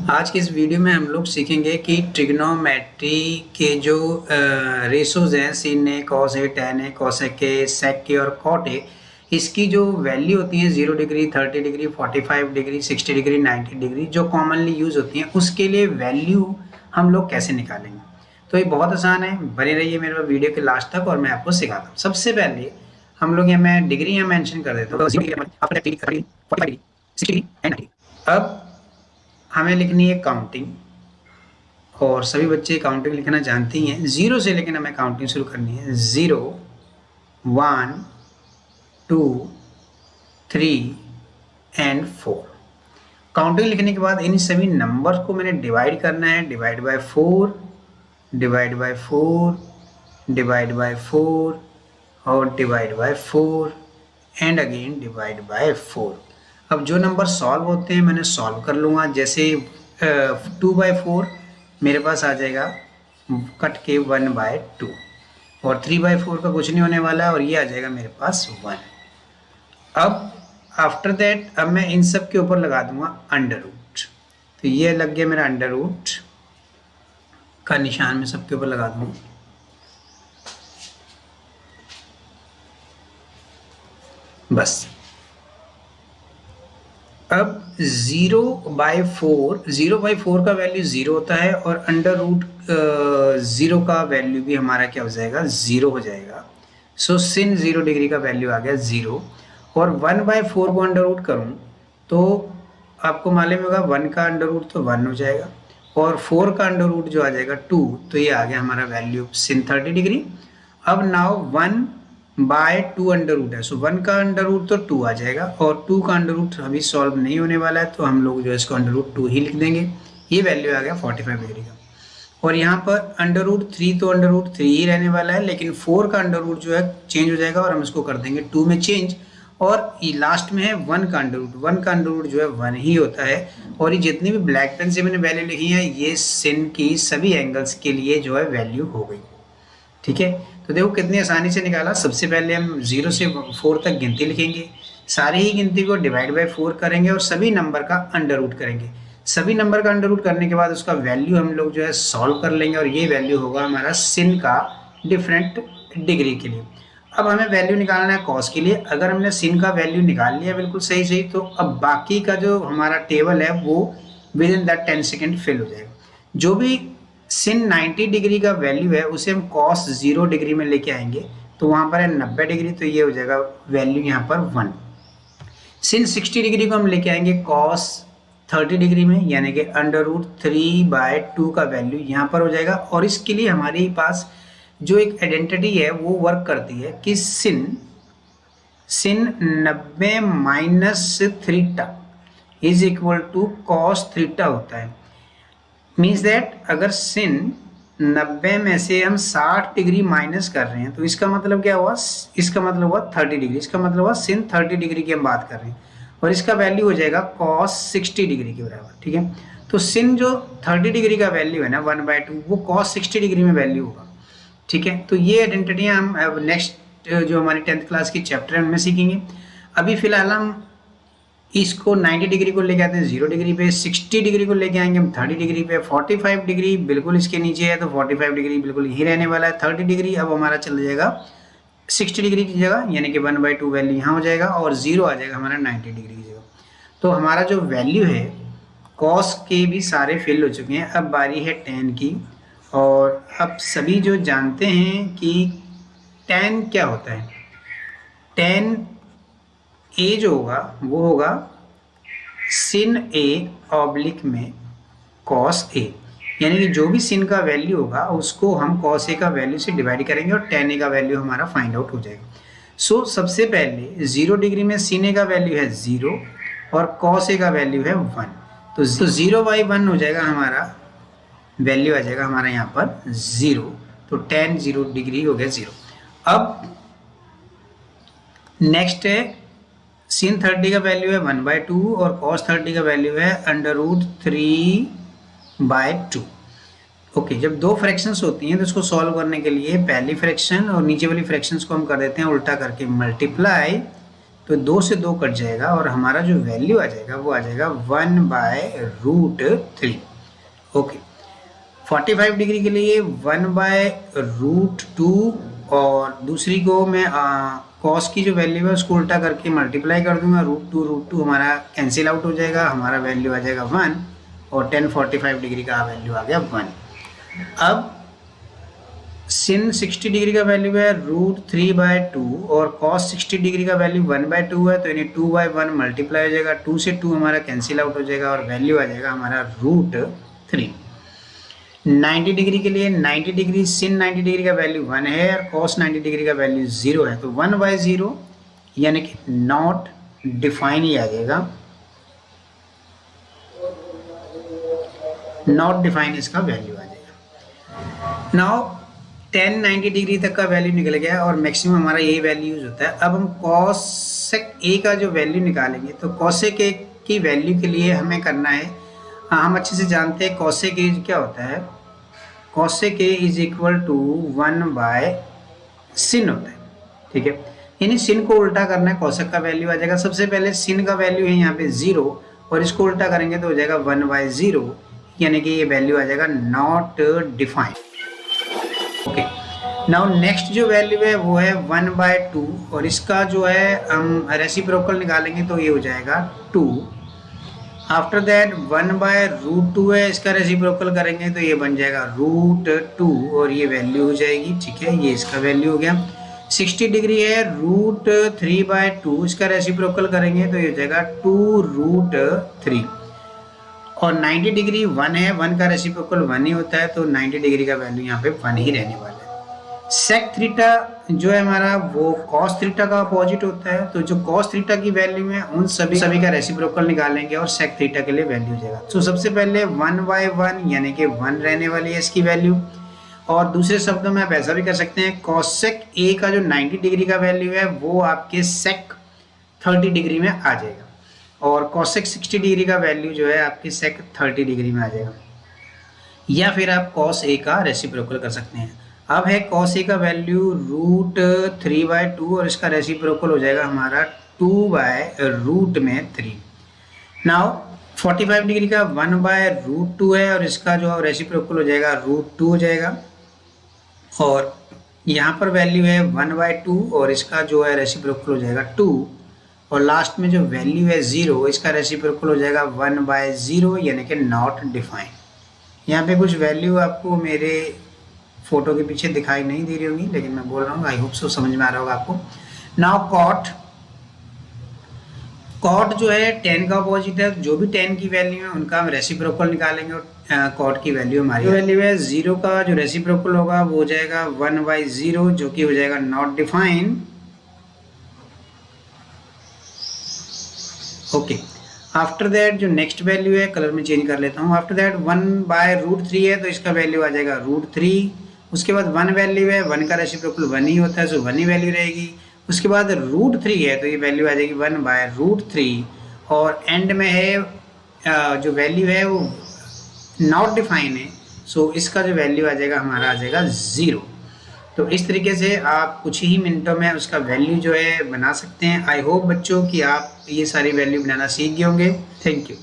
आज की इस वीडियो में हम लोग सीखेंगे कि ट्रिग्नोमेट्री के जो रेशोज हैं sin a cos a tan a cosec a sec a और cot a, इसकी जो वैल्यू होती है 0 degree 30 degree 45 degree 60 degree 90 degree जो कॉमनली यूज होती हैं उसके लिए वैल्यू हम लोग कैसे निकालेंगे। तो ये बहुत आसान है, बने रहिए मेरे वीडियो के लास्ट तक और मैं आपको सिखाता हूँ। सबसे पहले हम लोग यहाँ मैं डिग्री यहाँ मेंशन कर देता हूँ। अब हमें लिखनी है काउंटिंग और सभी बच्चे काउंटिंग लिखना जानती हैं। 0 से लेकिन हमें काउंटिंग शुरू करनी है। 0 1 2 3 एंड 4। काउंटिंग लिखने के बाद इन सभी नंबर्स को मैंने डिवाइड करना है। Divide by 4 divide by 4 divide by 4 और divide by 4 and again divide by 4। अब जो नंबर सॉल्व होते हैं मैंने सॉल्व कर लूँगा। जैसे 2/4 मेरे पास आ जाएगा कट के 1/2 और 3/4 का कुछ नहीं होने वाला है और ये आ जाएगा मेरे पास 1। अब आफ्टर दैट अब मैं इन सब के ऊपर लगा दूंगा अंडर रूट। तो ये लग गया मेरा अंडर रूट का निशान, मैं सबके ऊपर लगा दूंगा। बस अब 0/4 का वैल्यू 0 होता है और अंडर रूट 0 का वैल्यू भी हमारा क्या हो जाएगा, 0 हो जाएगा। सो sin 0 डिग्री का वैल्यू आ गया 0 और 1/4 को अंडर रूट करूँ तो आपको मालूम होगा 1 का अंडर रूट तो 1 हो जाएगा और 4 का अंडर रूट जो आ जाएगा 2, तो ये आ गया हमारा वैल्यू sin 30 डिग्री। अब नाउ 1/2 अंडर रूट है, सो 1 का अंडर रूट तो 2 आ जाएगा और 2 का अंडर रूट अभी सॉल्व नहीं होने वाला है तो हम लोग जो है इसको अंडर रूट 2 ही लिख देंगे। ये वैल्यू आ गया 45 डिग्री का। और यहाँ पर अंडर रूट 3 तो अंडर रूट 3 ही रहने वाला है, लेकिन 4 का अंडर रूट जो है चेंज हो जाएगा और हम इसको कर देंगे 2 में चेंज। और ये लास्ट में है 1 का अंडर रूट, 1 का अंडर रूट जो है 1 ही होता है। और ये जितनी भी ब्लैक पेन से मैंने वैल्यू लिखी है ये sin की सभी एंगल्स के लिए जो है वैल्यू हो गई। ठीक है, तो देखो कितनी आसानी से निकाला। सबसे पहले हम 0 से 4 तक गिनती लिखेंगे, सारी ही गिनती को डिवाइड बाय 4 करेंगे और सभी नंबर का अंडर रूट करेंगे। सभी नंबर का अंडर रूट करने के बाद उसका वैल्यू हम लोग जो है सॉल्व कर लेंगे और ये वैल्यू होगा हमारा sin का डिफरेंट डिग्री के लिए। अब हमें वैल्यू निकालना है cos के लिए। अगर हमने sin का वैल्यू निकाल लिया बिल्कुल सही सही, तो अब बाकी का जो हमारा टेबल है वो within that 10 second fill हो जाएगा। जो भी sin 90 डिग्री का वैल्यू है उसे हम cos 0 डिग्री में लेके आएंगे, तो वहाँ पर है 90 डिग्री, तो ये हो जाएगा वैल्यू यहाँ पर 1। sin 60 डिग्री को हम लेके आएंगे cos 30 डिग्री में, यानी कि अंडर रूट 3/2 का वैल्यू यहाँ पर हो जाएगा। और इसके लिए हमारे पास जो एक आइडेंटिटी है वो वर्क करती है कि sin 90 minus theta is equal to cos theta होता है। मीन्स दैट अगर sin 90 में से हम 60 डिग्री माइनस कर रहे हैं तो इसका मतलब क्या हुआ, इसका मतलब हुआ 30 डिग्री, इसका मतलब हुआ sin 30 डिग्री की हम बात कर रहे हैं और इसका वैल्यू हो जाएगा cos 60 डिग्री के बराबर। ठीक है, तो sin जो 30 डिग्री का वैल्यू है ना 1/2 वो cos 60 डिग्री में वैल्यू होगा। ठीक है, तो ये आइडेंटिटियाँ हम नेक्स्ट जो हमारी 10th क्लास की चैप्टर है उनमें सीखेंगे। अभी फिलहाल हम इसको 90 डिग्री को लेके आते हैं 0 डिग्री पे, 60 डिग्री को लेके आएंगे हम 30 डिग्री पे, 45 डिग्री बिल्कुल इसके नीचे है तो 45 डिग्री बिल्कुल यही रहने वाला है। 30 डिग्री अब हमारा चल जाएगा 60 डिग्री की जगह, यानी कि 1/2 वैल्यू यहाँ हो जाएगा और 0 आ जाएगा हमारा 90 डिग्री की जगह। तो हमारा जो वैल्यू है cos के भी सारे फिल हो चुके हैं। अब बारी है tan की, और अब सभी जो जानते हैं कि tan क्या होता है। tan a जो होगा वो होगा sin a/ में cos a, यानी कि जो भी sin का वैल्यू होगा उसको हम cos a का वैल्यू से डिवाइड करेंगे और tan a का वैल्यू हमारा फाइंड आउट हो जाएगा। सो सबसे पहले 0 डिग्री में sin a का वैल्यू है 0 और cos a का वैल्यू है 1, तो 0/1 हो जाएगा हमारा वैल्यू आ जाएगा हमारा यहाँ पर 0, तो tan 0 डिग्री हो गया 0। अब नेक्स्ट है sin 30 का वैल्यू है 1/2 और cos 30 का वैल्यू है अंडर रूट 3/2। ओके, जब दो फ्रैक्शंस होती हैं तो इसको सॉल्व करने के लिए पहली फ्रैक्शन और नीचे वाली फ्रैक्शंस को हम कर देते हैं उल्टा करके मल्टीप्लाई तो 2 से 2 कट जाएगा और हमारा जो वैल्यू आ जाएगा वो आ जाएगा 1/√3। ओके, 45 डिग्री के लिए 1/√2 और दूसरी को मैं कॉस की जो वैल्यू है उसको उल्टा करके मल्टीप्लाई कर दूंगा। √2 हमारा कैंसिल आउट हो जाएगा, हमारा वैल्यू आ जाएगा 1 और tan 45 डिग्री का वैल्यू आ गया 1। अब sin 60 डिग्री का वैल्यू है √3/2 और cos 60 डिग्री का वैल्यू 1/2 है, तो यानी 2/1 मल्टीप्लाई हो जाएगा, 2 से 2 हमारा कैंसिल आउट हो जाएगा और वैल्यू आ जाएगा हमारा √3। 90 डिग्री के लिए 90 डिग्री sin 90 डिग्री का वैल्यू 1 है और cos 90 डिग्री का वैल्यू 0 है, तो 1/0 यानी कि नॉट डिफाइन ही आ जाएगा, नॉट डिफाइन इसका वैल्यू आ जाएगा। नाउ tan 90 डिग्री तक का वैल्यू निकल गया और मैक्सिमम हमारा यही वैल्यू यूज होता है। अब हम cosec a का जो वैल्यू निकालेंगे तो cosec a की वैल्यू के लिए हमें करना है, हम अच्छे से जानते हैं cosec a क्या होता है। cosec a is equal to 1/sin होता है, ठीक है। यानी sin को उल्टा करना है, cosec का वैल्यू आ जाएगा। सबसे पहले sin का वैल्यू है यहाँ पे 0 और इसको उल्टा करेंगे तो हो जाएगा 1/0, यानी कि ये वैल्यू आ जाएगा not defined. Okay, now next जो वैल्यू है वो है 1/2 और इसका जो है हम रेसिप्रोकल निकालेंगे तो ये हो जाएगा 2। आफ्टर दैट 1/√2 है, इसका रेसिप्रोकल करेंगे तो ये बन जाएगा √2 और ये वैल्यू हो जाएगी, ठीक है, ये इसका वैल्यू हो गया। 60 डिग्री है √3/2, इसका रेसिप्रोकल करेंगे तो ये हो जाएगा 2√3 और 90 डिग्री 1 है, 1 का रेसिप्रोकल 1 ही होता है, तो 90 डिग्री का वैल्यू यहाँ पे 1 ही रहने वाला है। सेक थीटा जो है हमारा वो कॉस थीटा का अपोजिट होता है, तो जो कॉस थीटा की वैल्यू है उन सभी का रेसिप्रोकल निकालेंगे और सेक थीटा के लिए वैल्यू हो जाएगा। तो सबसे पहले 1/1 यानी कि 1 रहने वाली है इसकी वैल्यू, और दूसरे शब्दों में आप ऐसा भी कर सकते हैं कॉसेक ए का जो 90 डिग्री का वैल्यू है वो आपके सेक 30 डिग्री में आ जाएगा और कॉसेक 60 डिग्री का वैल्यू जो है आपकी सेक 30 डिग्री में आ जाएगा, या फिर आप कॉस ए का रेसिप्रोकल कर सकते हैं। अब है कॉस ए का वैल्यू √3/2 और इसका रेसिप्रोकल हो जाएगा हमारा 2/√3। नाउ 45 डिग्री का 1/√2 है और इसका जो रेसिप्रोकल हो जाएगा √2 हो जाएगा और यहाँ पर वैल्यू है 1/2 और इसका जो है रेसिप्रोकल हो जाएगा 2 और लास्ट में जो वैल्यू है 0, इसका रेसिप्रोकल हो जाएगा 1/0 यानी कि नॉट डिफाइन। यहाँ पे कुछ वैल्यू आपको मेरे फोटो के पीछे दिखाई नहीं दे रही होगी, लेकिन मैं बोल रहा हूँ, आई होप सो समझ में आ रहा होगा आपको। नाउ कॉट जो है tan का अपोजिट है, जो भी tan की वैल्यू है उनका हम रेसिप्रोकल निकालेंगे और कॉट की वैल्यू हमारी वैल्यू है 0 का जो रेसिप्रोकल होगा वो हो जाएगा 1/0 जो कि हो जाएगा not define. Okay, after that जो नेक्स्ट वैल्यू है, कलर में चेंज कर लेता हूँ, आफ्टर दैट 1/√3 है तो इसका वैल्यू आ जाएगा √3। उसके बाद 1 वैल्यू है, 1 का रेसिप्रोकल 1 ही होता है, सो 1 ही वैल्यू रहेगी। उसके बाद √3 है तो ये वैल्यू आ जाएगी 1/√3 और एंड में है जो वैल्यू है वो नॉट डिफाइन है, सो इसका जो वैल्यू आ जाएगा हमारा आ जाएगा 0। तो इस तरीके से आप कुछ ही मिनटों में उसका वैल्यू जो है बना सकते हैं। आई होप बच्चों कि आप ये सारी वैल्यू बनाना सीख गए होंगे। Thank you.